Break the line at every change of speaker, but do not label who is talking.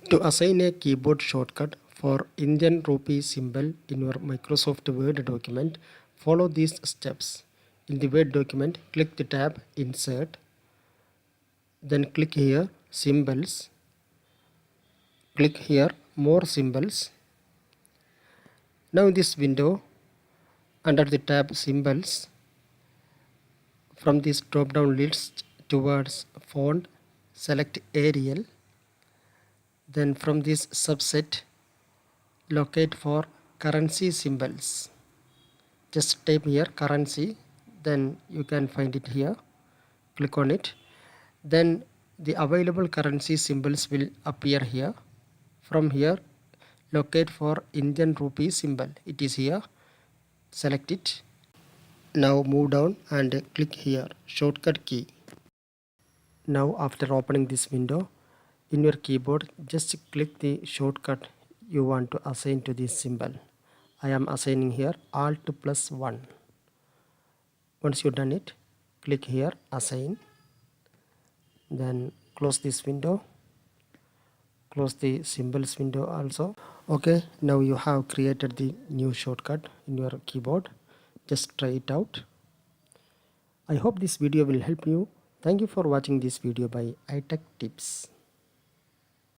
To assign a keyboard shortcut for Indian Rupee symbol in your Microsoft Word document, follow these steps. In the Word document, click the tab Insert, then click here Symbols, click here More Symbols. Now in this window, under the tab Symbols, from this drop-down list towards Font, select Arial. Then from this subset, locate for currency symbols. Just type here currency, then you can find it here. Click on it. Then the available currency symbols will appear here. From here, locate for Indian Rupee symbol. It is here. Select it. Now move down and click here shortcut key. Now after opening this window, in your keyboard just click the shortcut you want to assign to this symbol. I am assigning here Alt plus 1. Once you've done it, click here Assign. Then close this window. Close the symbols window also. Okay, now you have created the new shortcut in your keyboard. Just try it out. I hope this video will help you. Thank you for watching this video by iTech Tips.